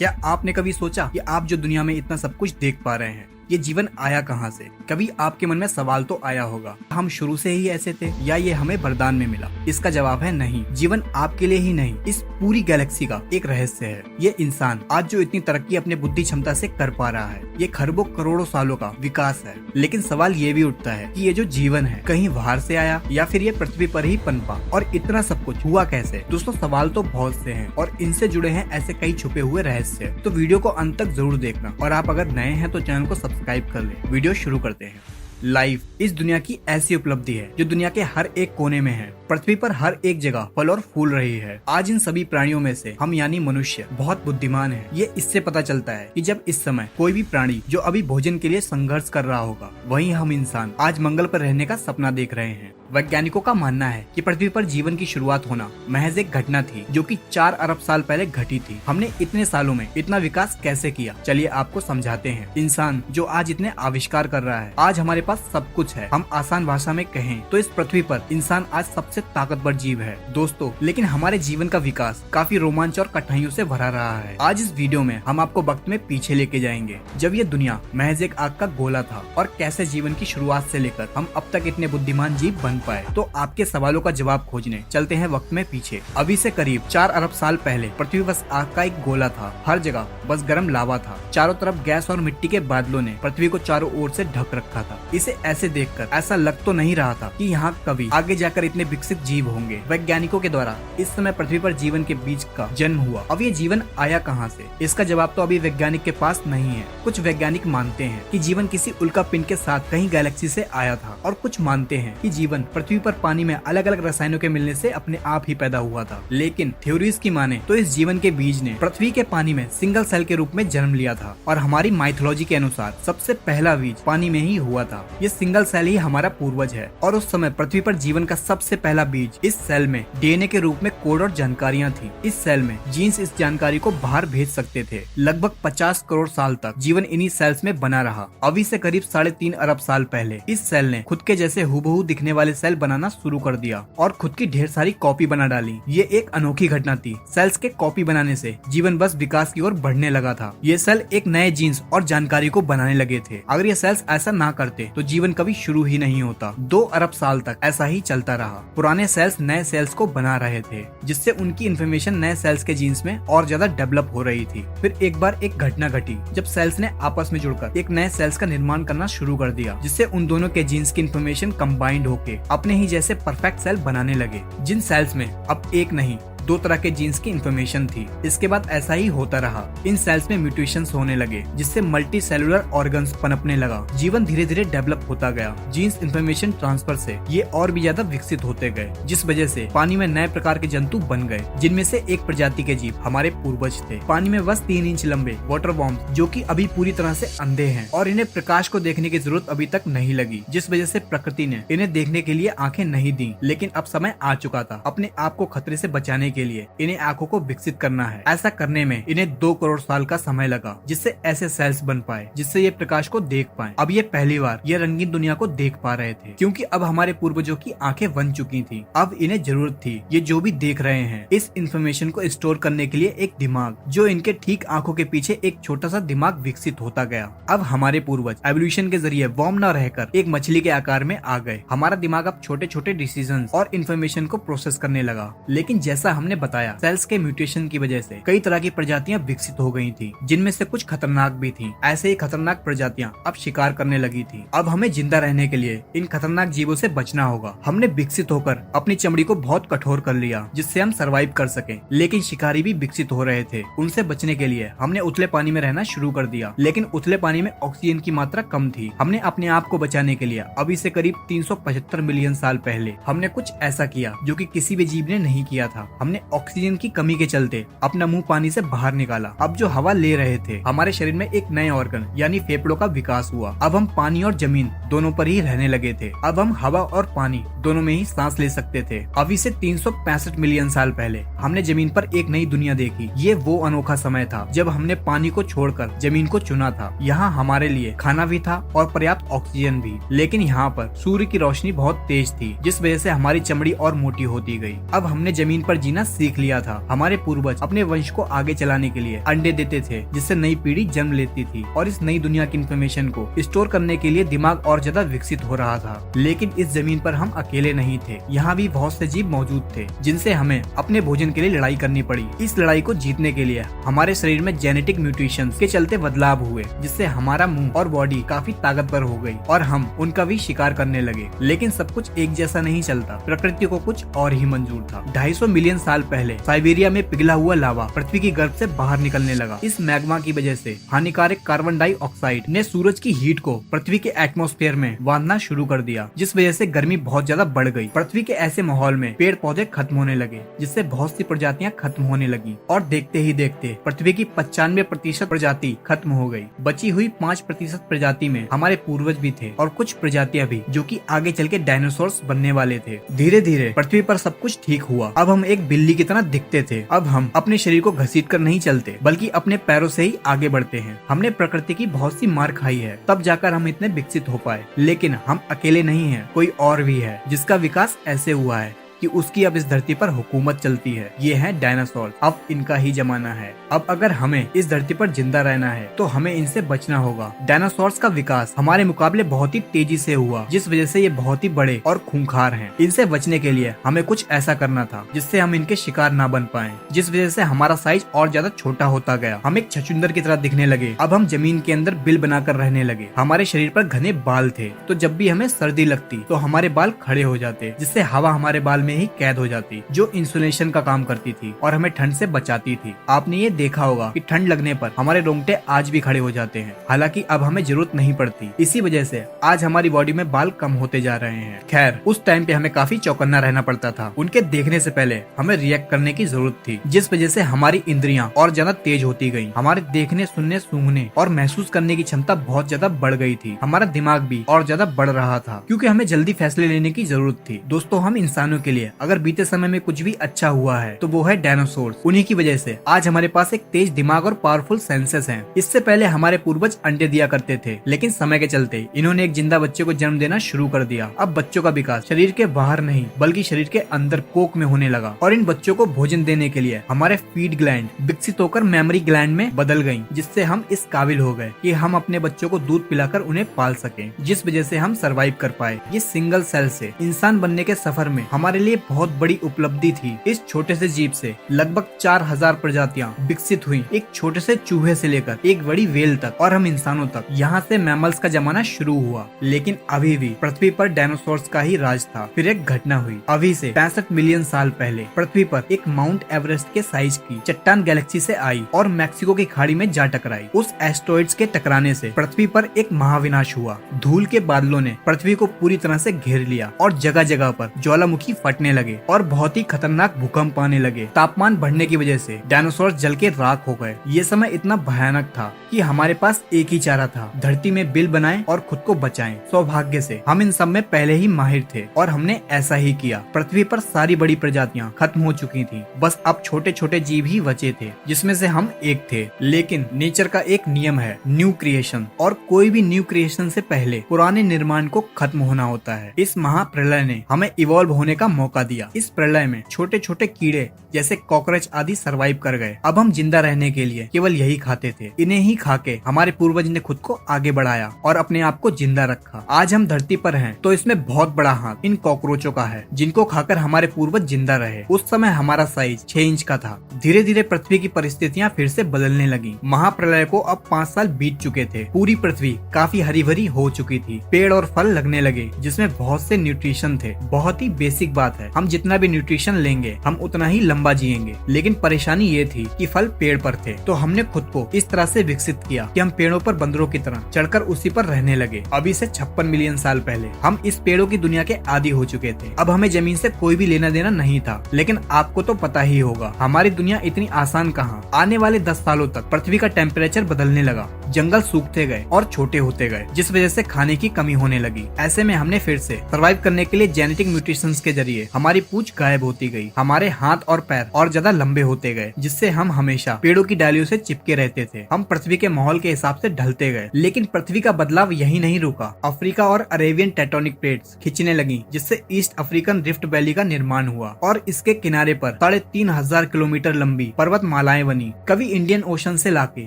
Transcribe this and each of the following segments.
क्या आपने कभी सोचा कि आप जो दुनिया में इतना सब कुछ देख पा रहे हैं, ये जीवन आया कहाँ से? कभी आपके मन में सवाल तो आया होगा, हम शुरू से ही ऐसे थे या ये हमें वरदान में मिला? इसका जवाब है नहीं। जीवन आपके लिए ही नहीं, इस पूरी गैलेक्सी का एक रहस्य है। ये इंसान आज जो इतनी तरक्की अपने बुद्धि क्षमता से कर पा रहा है, ये खरबों करोड़ों सालों का विकास है। लेकिन सवाल ये भी उठता है कि ये जो जीवन है कहीं बाहर से आया या फिर ये पृथ्वी पर ही पनपा, और इतना सब कुछ हुआ कैसे? दोस्तों, सवाल तो बहुत से हैं और इनसे जुड़े हैं ऐसे कई छुपे हुए रहस्य। तो वीडियो को अंत तक जरूर देखना, और आप अगर नए हैं तो चैनल को सब्सक्राइब कर ले। वीडियो शुरू करते हैं। लाइफ इस दुनिया की ऐसी उपलब्धि है जो दुनिया के हर एक कोने में है। पृथ्वी पर हर एक जगह फल और फूल रही है। आज इन सभी प्राणियों में से हम यानी मनुष्य बहुत बुद्धिमान है। ये इससे पता चलता है कि जब इस समय कोई भी प्राणी जो अभी भोजन के लिए संघर्ष कर रहा होगा, वहीं हम इंसान आज मंगल पर रहने का सपना देख रहे हैं। वैज्ञानिकों का मानना है कि पृथ्वी पर जीवन की शुरुआत होना महज एक घटना थी जो कि 4 अरब साल पहले घटी थी। हमने इतने सालों में इतना विकास कैसे किया, चलिए आपको समझाते हैं। इंसान जो आज इतने आविष्कार कर रहा है, आज हमारे पास सब कुछ है। हम आसान भाषा में कहें तो इस पृथ्वी पर इंसान आज सबसे ताकतवर जीव है दोस्तों। लेकिन हमारे जीवन का विकास काफी रोमांच और कठिनाइयों से भरा रहा है। आज इस वीडियो में हम आपको वक्त में पीछे लेके जाएंगे, जब ये दुनिया महज एक आग का गोला था, और कैसे जीवन की शुरुआत से लेकर हम अब तक इतने बुद्धिमान जीव बन पाए। तो आपके सवालों का जवाब खोजने चलते हैं वक्त में पीछे। अभी से करीब 4 अरब साल पहले पृथ्वी बस आग का एक गोला था। हर जगह बस गर्म लावा था। चारों तरफ गैस और मिट्टी के बादलों ने पृथ्वी को चारों ओर से ढक रखा था। इसे ऐसे देखकर ऐसा लग तो नहीं रहा था कि यहाँ कभी आगे जाकर इतने विकसित जीव होंगे। वैज्ञानिकों के द्वारा इस समय पृथ्वी पर जीवन के बीज का जन्म हुआ। अब ये जीवन आया कहाँ से? इसका जवाब तो अभी वैज्ञानिक के पास नहीं है। कुछ वैज्ञानिक मानते हैं कि जीवन किसी उल्का पिंड के साथ कहीं गैलेक्सी से आया था, और कुछ मानते हैं कि जीवन पृथ्वी पर पानी में अलग अलग रसायनों के मिलने से अपने आप ही पैदा हुआ था। लेकिन थ्योरीज की माने तो इस जीवन के बीज ने पृथ्वी के पानी में सिंगल सेल के रूप में जन्म लिया था, और हमारी माइथोलॉजी के अनुसार सबसे पहला बीज पानी में ही हुआ था। ये सिंगल सेल ही हमारा पूर्वज है, और उस समय पृथ्वी पर जीवन का सबसे पहला बीज इस सेल में डीएनए के रूप में कोड और जानकारियां थी। इस सेल में जीन्स इस जानकारी को बाहर भेज सकते थे। लगभग 50 करोड़ साल तक जीवन इन्हीं सेल्स में बना रहा। अभी से करीब 3.5 अरब साल पहले इस सेल ने खुद के जैसे हुबहू दिखने वाले सेल बनाना शुरू कर दिया और खुद की ढेर सारी कॉपी बना डाली। ये एक अनोखी घटना थी। सेल्स के कॉपी बनाने से जीवन बस विकास की ओर बढ़ने लगा था। ये सेल एक नए जीन्स और जानकारी को बनाने लगे थे। अगर ये सेल्स ऐसा ना करते तो जीवन कभी शुरू ही नहीं होता। 2 अरब साल तक ऐसा ही चलता रहा। पुराने सेल्स नए सेल्स को बना रहे थे, जिससे उनकी इन्फॉर्मेशन नए सेल्स के जीन्स में और ज्यादा डेवलप हो रही थी। फिर एक बार एक घटना घटी जब सेल्स ने आपस में जुड़कर एक नए सेल्स का निर्माण करना शुरू कर दिया, जिससे उन दोनों के जीन्स की इन्फॉर्मेशन कंबाइंड होके अपने ही जैसे परफेक्ट सेल बनाने लगे। जिन सेल्स में अब एक नहीं 2 तरह के जीन्स की इन्फॉर्मेशन थी। इसके बाद ऐसा ही होता रहा। इन सेल्स में म्यूटेशंस होने लगे, जिससे मल्टी सेलुलर ऑर्गन्स पनपने लगा। जीवन धीरे धीरे डेवलप होता गया। जीन्स इन्फॉर्मेशन ट्रांसफर से ये और भी ज्यादा विकसित होते गए, जिस वजह से पानी में नए प्रकार के जंतु बन गए, जिनमें से एक प्रजाति के जीव हमारे पूर्वज थे। पानी में बस 3 इंच लंबे वाटर वॉर्म्स, जो कि अभी पूरी तरह से अंधे हैं और इन्हें प्रकाश को देखने की जरूरत अभी तक नहीं लगी, जिस वजह से प्रकृति ने इन्हें देखने के लिए आंखें नहीं दी। लेकिन अब समय आ चुका था अपने आप को खतरे से बचाने के लिए इन्हें आंखों को विकसित करना है। ऐसा करने में इन्हें 2 करोड़ साल का समय लगा, जिससे ऐसे सेल्स बन पाए जिससे ये प्रकाश को देख पाए। अब ये पहली बार ये रंगीन दुनिया को देख पा रहे थे, क्योंकि अब हमारे पूर्वजों की आंखें बन चुकी थी। अब इन्हें जरूरत थी ये जो भी देख रहे हैं इस इंफॉर्मेशन को स्टोर करने के लिए एक दिमाग, जो इनके ठीक आंखों के पीछे एक छोटा सा दिमाग विकसित होता गया। अब हमारे पूर्वज एवोल्यूशन के जरिए वर्म न रहकर एक मछली के आकार में आ गए। हमारा दिमाग अब छोटे छोटे डिसीजन और इन्फॉर्मेशन को प्रोसेस करने लगा। लेकिन जैसा हमने बताया, सेल्स के म्यूटेशन की वजह से कई तरह की प्रजातियां विकसित हो गई थी, जिनमें से कुछ खतरनाक भी थी। ऐसे ही खतरनाक प्रजातियां अब शिकार करने लगी थी। अब हमें जिंदा रहने के लिए इन खतरनाक जीवों से बचना होगा। हमने विकसित होकर अपनी चमड़ी को बहुत कठोर कर लिया, जिससे हम सरवाइव कर सकें। लेकिन शिकारी भी विकसित हो रहे थे। उनसे बचने के लिए हमने उथले पानी में रहना शुरू कर दिया। लेकिन उथले पानी में ऑक्सीजन की मात्रा कम थी। हमने अपने आप को बचाने के लिए अभी से करीब 375 मिलियन साल पहले हमने कुछ ऐसा किया जो कि किसी भी जीव ने नहीं किया था। हमने ऑक्सीजन की कमी के चलते अपना मुंह पानी से बाहर निकाला। अब जो हवा ले रहे थे, हमारे शरीर में एक नए ऑर्गन यानी फेफड़ों का विकास हुआ। अब हम पानी और जमीन दोनों पर ही रहने लगे थे। अब हम हवा और पानी दोनों में ही सांस ले सकते थे। अभी से 365 मिलियन साल पहले हमने जमीन पर एक नई दुनिया देखी। ये वो अनोखा समय था जब हमने पानी को छोड़कर जमीन को चुना था। यहाँ हमारे लिए खाना भी था और पर्याप्त ऑक्सीजन भी। लेकिन यहाँ पर सूर्य की रोशनी बहुत तेज थी, जिस वजह से हमारी चमड़ी और मोटी होती गई। अब हमने जमीन पर जीना जीना सीख लिया था। हमारे पूर्वज अपने वंश को आगे चलाने के लिए अंडे देते थे, जिससे नई पीढ़ी जन्म लेती थी और इस नई दुनिया की इंफॉर्मेशन को स्टोर करने के लिए दिमाग और ज्यादा विकसित हो रहा था। लेकिन इस जमीन पर हम अकेले नहीं थे, यहाँ भी बहुत से जीव मौजूद थे जिनसे हमें अपने भोजन के लिए लड़ाई करनी पड़ी। इस लड़ाई को जीतने के लिए हमारे शरीर में जेनेटिक म्यूटेशंस के चलते बदलाव हुए, जिससे हमारा मुंह और बॉडी काफी ताकतवर हो गई और हम उनका भी शिकार करने लगे। लेकिन सब कुछ एक जैसा नहीं चलता, प्रकृति को कुछ और ही मंजूर था। 250 मिलियन साल पहले साइबेरिया में पिघला हुआ लावा पृथ्वी की गर्भ से बाहर निकलने लगा। इस मैग्मा की वजह से हानिकारक कार्बन डाइऑक्साइड ने सूरज की हीट को पृथ्वी के एटमॉस्फेयर में बांधना शुरू कर दिया, जिस वजह से गर्मी बहुत ज्यादा बढ़ गई। पृथ्वी के ऐसे माहौल में पेड़ पौधे खत्म होने लगे, जिससे बहुत सी प्रजातियां खत्म होने लगी और देखते ही देखते पृथ्वी की 95% प्रजाति खत्म हो गई। बची हुई 5% प्रजाति में हमारे पूर्वज भी थे और कुछ प्रजातियां भी, जो कि आगे चल के डायनासोर्स बनने वाले थे। धीरे धीरे पृथ्वी पर सब कुछ ठीक हुआ। अब हम एक बिल्ली की तरह दिखते थे। अब हम अपने शरीर को घसीट कर नहीं चलते, बल्कि अपने पैरों से ही आगे बढ़ते हैं। हमने प्रकृति की बहुत सी मार खाई है, तब जाकर हम इतने विकसित हो पाए। लेकिन हम अकेले नहीं हैं, कोई और भी है जिसका विकास ऐसे हुआ है कि उसकी अब इस धरती पर हुकूमत चलती है। ये है डायनासोर। अब इनका ही जमाना है। अब अगर हमें इस धरती पर जिंदा रहना है तो हमें इनसे बचना होगा। डायनासोर्स का विकास हमारे मुकाबले बहुत ही तेजी से हुआ, जिस वजह से ये बहुत ही बड़े और खूंखार हैं। इनसे बचने के लिए हमें कुछ ऐसा करना था जिससे हम इनके शिकार ना बन पाए, जिस वजह से हमारा साइज और ज्यादा छोटा होता गया। हम एक छछूंदर की तरह दिखने लगे। अब हम जमीन के अंदर बिल बनाकर रहने लगे। हमारे शरीर पर घने बाल थे, तो जब भी हमें सर्दी लगती तो हमारे बाल खड़े हो जाते, जिससे हवा हमारे बाल में ही कैद हो जाती, जो इंसुलेशन का काम करती थी और हमें ठंड से बचाती थी। आपने ये देखा होगा कि ठंड लगने पर हमारे रोंगटे आज भी खड़े हो जाते हैं, हालांकि अब हमें जरूरत नहीं पड़ती। इसी वजह से आज हमारी बॉडी में बाल कम होते जा रहे हैं। खैर, उस टाइम पे हमें काफी चौकन्ना रहना पड़ता था। उनके देखने से पहले हमें रिएक्ट करने की जरूरत थी, जिस वजह से हमारी इंद्रियां और ज्यादा तेज होती गयी। हमारे देखने, सुनने, सूंघने और महसूस करने की क्षमता बहुत ज्यादा बढ़ गई थी। हमारा दिमाग भी और ज्यादा बढ़ रहा था, क्योंकि हमें जल्दी फैसले लेने की जरूरत थी। दोस्तों, हम इंसानों के लिए अगर बीते समय में कुछ भी अच्छा हुआ है तो वो है डायनासोर्स। उन्हीं की वजह से आज हमारे पास एक तेज दिमाग और पावरफुल सेंसेस हैं। इससे पहले हमारे पूर्वज अंडे दिया करते थे, लेकिन समय के चलते इन्होंने एक जिंदा बच्चे को जन्म देना शुरू कर दिया। अब बच्चों का विकास शरीर के बाहर नहीं बल्कि शरीर के अंदर कोक में होने लगा, और इन बच्चों को भोजन देने के लिए हमारे फीड ग्लैंड विकसित होकर मेमोरी ग्लैंड में बदल गयी, जिससे हम इस काबिल हो गए कि हम अपने बच्चों को दूध पिलाकर उन्हें पाल सकें, जिस वजह से हम सरवाइव कर पाए। ये सिंगल सेल से इंसान बनने के सफर में हमारे लिए बहुत बड़ी उपलब्धि थी। इस छोटे से जीव से लगभग 4000 प्रजातियां विकसित हुई, एक छोटे से चूहे से लेकर एक बड़ी वेल तक और हम इंसानों तक। यहाँ से मैमल्स का जमाना शुरू हुआ, लेकिन अभी भी पृथ्वी पर डायनासोर्स का ही राज था। फिर एक घटना हुई। अभी से 65 मिलियन साल पहले पृथ्वी पर एक माउंट एवरेस्ट के साइज की चट्टान गैलेक्सी से आई और मैक्सिको की खाड़ी में जा टकराई। उस एस्टेरॉइड्स के टकराने से पृथ्वी पर एक महाविनाश हुआ। धूल के बादलों ने पृथ्वी को पूरी तरह से घेर लिया और जगह जगह पर ज्वालामुखी फटने लगे और बहुत ही खतरनाक भूकंप आने लगे। तापमान बढ़ने की वजह से डायनासोर जल के राख हो गए। ये समय इतना भयानक था कि हमारे पास एक ही चारा था, धरती में बिल बनाएं और खुद को बचाएं। सौभाग्य से हम इन सब में पहले ही माहिर थे और हमने ऐसा ही किया। पृथ्वी पर सारी बड़ी प्रजातियां खत्म हो चुकी थी, बस अब छोटे छोटे जीव ही बचे थे, जिसमें से हम एक थे। लेकिन नेचर का एक नियम है, न्यू क्रिएशन, और कोई भी न्यू क्रिएशन से पहले पुराने निर्माण को खत्म होना होता है। इस महाप्रलय ने हमें इवॉल्व होने का मौका दिया। इस प्रलय में छोटे छोटे कीड़े जैसे कॉकरोच आदि सरवाइव कर गए। अब हम जिंदा रहने के लिए केवल यही खाते थे। इन्हें ही खा के हमारे पूर्वज ने खुद को आगे बढ़ाया और अपने आप को जिंदा रखा। आज हम धरती पर हैं तो इसमें बहुत बड़ा हाथ इन कॉकरोचों का है, जिनको खाकर हमारे पूर्वज जिंदा रहे। उस समय हमारा साइज 6 इंच का था। धीरे धीरे पृथ्वी की परिस्थितियाँ फिर से बदलने लगी। महाप्रलय को अब 5 साल बीत चुके थे। पूरी पृथ्वी काफी हरी भरी हो चुकी थी। पेड़ और फल लगने लगे, जिसमें बहुत से न्यूट्रिशन थे। बहुत ही बेसिक बात है, हम जितना भी न्यूट्रिशन लेंगे हम उतना ही लंबा जिएंगे। लेकिन परेशानी ये थी कि फल पेड़ पर थे, तो हमने खुद को इस तरह से विकसित किया कि हम पेड़ों पर बंदरों की तरह चढ़कर उसी पर रहने लगे। अभी से 56 मिलियन साल पहले हम इस पेड़ों की दुनिया के आदी हो चुके थे। अब हमें जमीन से कोई भी लेना देना नहीं था। लेकिन आपको तो पता ही होगा, हमारी दुनिया इतनी आसान कहाँ। आने वाले 10 सालों तक पृथ्वी का टेम्परेचर बदलने लगा, जंगल सूखते गए और छोटे होते गए, जिस वजह से खाने की कमी होने लगी। ऐसे में हमने फिर से सर्वाइव करने के लिए जेनेटिक म्यूटेशंस के जरिए लिए हमारी पूंछ गायब होती गई, हमारे हाथ और पैर और ज्यादा लंबे होते गए, जिससे हम हमेशा पेड़ों की डालियों से चिपके रहते थे। हम पृथ्वी के माहौल के हिसाब से ढलते गए, लेकिन पृथ्वी का बदलाव यही नहीं रुका। अफ्रीका और अरेबियन टेक्टोनिक प्लेट्स खिंचने लगी, जिससे ईस्ट अफ्रीकन रिफ्ट वैली का निर्माण हुआ और इसके किनारे पर 3,500 किलोमीटर लंबी पर्वतमालाएं बनी। कभी इंडियन ओशन से लाके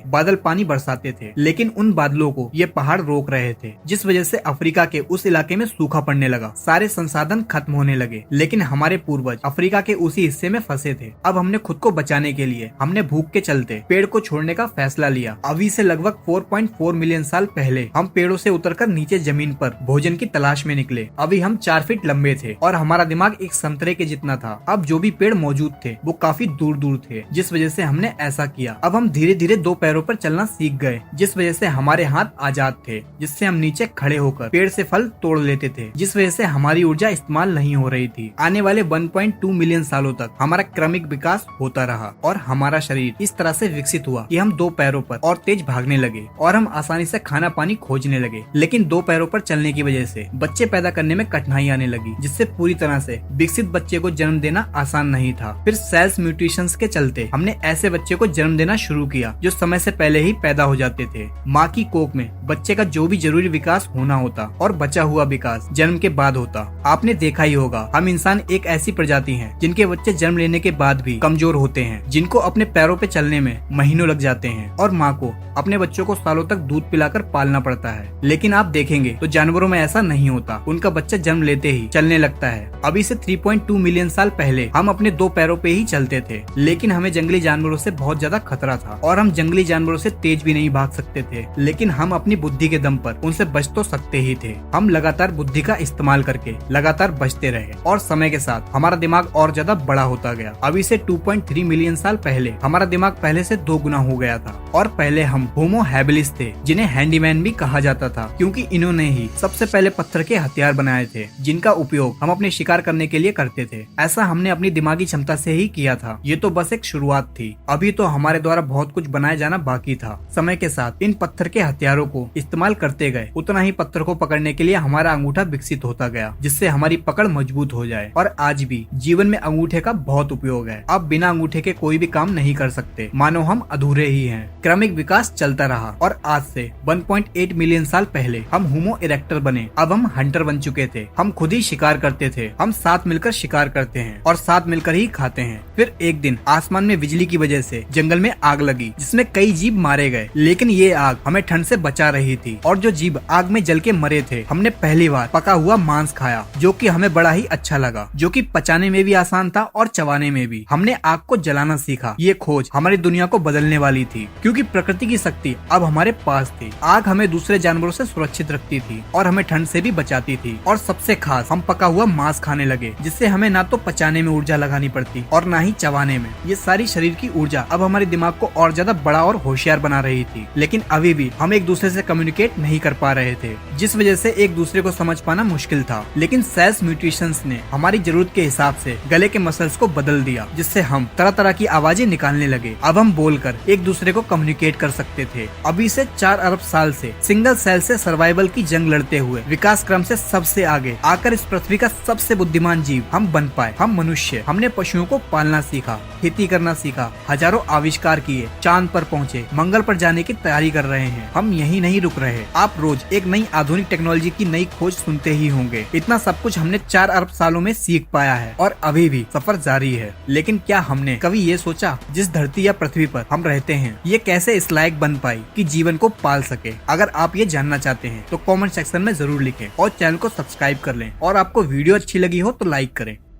बादल पानी बरसाते थे, लेकिन उन बादलों को ये पहाड़ रोक रहे थे, जिस वजह से अफ्रीका के उस इलाके में सूखा पड़ने लगा, सारे संसाधन खत्म होने लगे। लेकिन हमारे पूर्वज अफ्रीका के उसी हिस्से में फंसे थे। अब हमने खुद को बचाने के लिए हमने भूख के चलते पेड़ को छोड़ने का फैसला लिया। अभी से लगभग 4.4 मिलियन साल पहले हम पेड़ों से उतरकर नीचे जमीन पर भोजन की तलाश में निकले। अभी हम 4 फीट लंबे थे और हमारा दिमाग एक संतरे के जितना था। अब जो भी पेड़ मौजूद थे वो काफी दूर दूर थे, जिस वजह से हमने ऐसा किया। अब हम धीरे धीरे 2 पैरों पर चलना सीख गए, जिस वजह से हमारे हाथ आजाद थे, जिससे हम नीचे खड़े होकर पेड़ से फल तोड़ लेते थे, जिस वजह से हमारी ऊर्जा इस्तेमाल नहीं हो रही थी। आने वाले 1.2 मिलियन सालों तक हमारा क्रमिक विकास होता रहा और हमारा शरीर इस तरह से विकसित हुआ कि हम 2 पैरों पर और तेज भागने लगे और हम आसानी से खाना पानी खोजने लगे। लेकिन 2 पैरों पर चलने की वजह से बच्चे पैदा करने में कठिनाई आने लगी, जिससे पूरी तरह से विकसित बच्चे को जन्म देना आसान नहीं था। फिर सेल्स म्यूटेशंस के चलते हमने ऐसे बच्चे को जन्म देना शुरू किया जो समय से पहले ही पैदा हो जाते थे। माँ की कोख में बच्चे का जो भी जरूरी विकास होना होता और बचा हुआ विकास जन्म के बाद होता। आपने देखा ही होगा, हम इंसान एक ऐसी प्रजाति हैं जिनके बच्चे जन्म लेने के बाद भी कमजोर होते हैं, जिनको अपने पैरों पे चलने में महीनों लग जाते हैं और माँ को अपने बच्चों को सालों तक दूध पिलाकर पालना पड़ता है। लेकिन आप देखेंगे तो जानवरों में ऐसा नहीं होता, उनका बच्चा जन्म लेते ही चलने लगता है। अभी से 3.2 मिलियन साल पहले हम अपने 2 पैरों पे ही चलते थे, लेकिन हमें जंगली जानवरों से बहुत ज्यादा खतरा था और हम जंगली जानवरों से तेज भी नहीं भाग सकते थे। लेकिन हम अपनी बुद्धि के दम पर उनसे बच तो सकते ही थे। हम लगातार बुद्धि का इस्तेमाल करके लगातार बचते रहे और समय के साथ हमारा दिमाग और ज्यादा बड़ा होता गया। अभी से 2.3 मिलियन साल पहले हमारा दिमाग पहले से 2 गुना हो गया था और पहले हम होमो हैबिलिस थे, जिन्हें हैंडीमैन भी कहा जाता था, क्योंकि इन्होंने ही सबसे पहले पत्थर के हथियार बनाए थे, जिनका उपयोग हम अपने शिकार करने के लिए करते थे। ऐसा हमने अपनी दिमागी क्षमता से ही किया था। ये तो बस एक शुरुआत थी, अभी तो हमारे द्वारा बहुत कुछ बनाया जाना बाकी था। समय के साथ इन पत्थर के हथियारों को इस्तेमाल करते गए, उतना ही पत्थर को पकड़ने के लिए हमारा अंगूठा विकसित होता गया, जिससे हमारी पकड़ मजबूत हो जाए। और आज भी जीवन में अंगूठे का बहुत उपयोग है। अब बिना अंगूठे के कोई भी काम नहीं कर सकते, मानो हम अधूरे ही हैं। क्रमिक विकास चलता रहा और आज से 1.8 मिलियन साल पहले हम होमो इरेक्टर बने। अब हम हंटर बन चुके थे। हम खुद ही शिकार करते थे। हम साथ मिलकर शिकार करते हैं और साथ मिलकर ही खाते हैं। फिर एक दिन आसमान में बिजली की वजह से जंगल में आग लगी, जिसमें कई जीव मारे गए, लेकिन ये आग हमें ठंड से बचा रही थी। और जो जीव आग में जल के मरे थे, हमने पहली बार पका हुआ मांस खाया, जो कि हमें बड़ा ही अच्छा लगा, जो कि पचाने में भी आसान था और चबाने में भी। हमने आग को जलाना सीखा। ये खोज हमारी दुनिया को बदलने वाली थी, क्योंकि प्रकृति की शक्ति अब हमारे पास थी। आग हमें दूसरे जानवरों से सुरक्षित रखती थी और हमें ठंड से भी बचाती थी। और सबसे खास, हम पका हुआ मांस खाने लगे, जिससे हमें ना तो पचाने में ऊर्जा लगानी पड़ती और ना ही चबाने में। ये सारी शरीर की ऊर्जा अब हमारे दिमाग को और ज्यादा बड़ा और होशियार बना रही थी। लेकिन अभी भी हम एक दूसरे से कम्युनिकेट नहीं कर पा रहे थे, जिस वजह से एक दूसरे को समझ पाना मुश्किल था। लेकिन सेल्स म्यूटेशंस ने हमारी जरूरत के हिसाब से गले के मसल्स को बदल दिया, जिससे हम तरह तरह की आवाजें निकालने लगे। अब हम बोलकर एक दूसरे को कम्युनिकेट कर सकते थे। अभी से 4 अरब साल से सिंगल सेल से सर्वाइवल की जंग लड़ते हुए विकास क्रम से सबसे आगे आकर इस पृथ्वी का सबसे बुद्धिमान जीव हम बन पाए। हम मनुष्य, हमने पशुओं को पालना सीखा, खेती करना सीखा, हजारों आविष्कार किए, चांद पर पहुँचे, मंगल पर जाने की तैयारी कर रहे हैं। हम यही नहीं रुक रहे। आप रोज एक नई आधुनिक टेक्नोलॉजी की नई खोज सुनते ही होंगे। इतना सब कुछ हमने 4 अरब सालों में सीख पाया है और अभी भी सफर जारी है। लेकिन क्या हमने कभी ये सोचा, जिस धरती या पृथ्वी पर हम रहते हैं, ये कैसे इस लायक बन पाई कि जीवन को पाल सके? अगर आप ये जानना चाहते हैं तो कमेंट सेक्शन में जरूर लिखें और चैनल को सब्सक्राइब कर लें। और आपको वीडियो अच्छी लगी हो तो लाइक करें।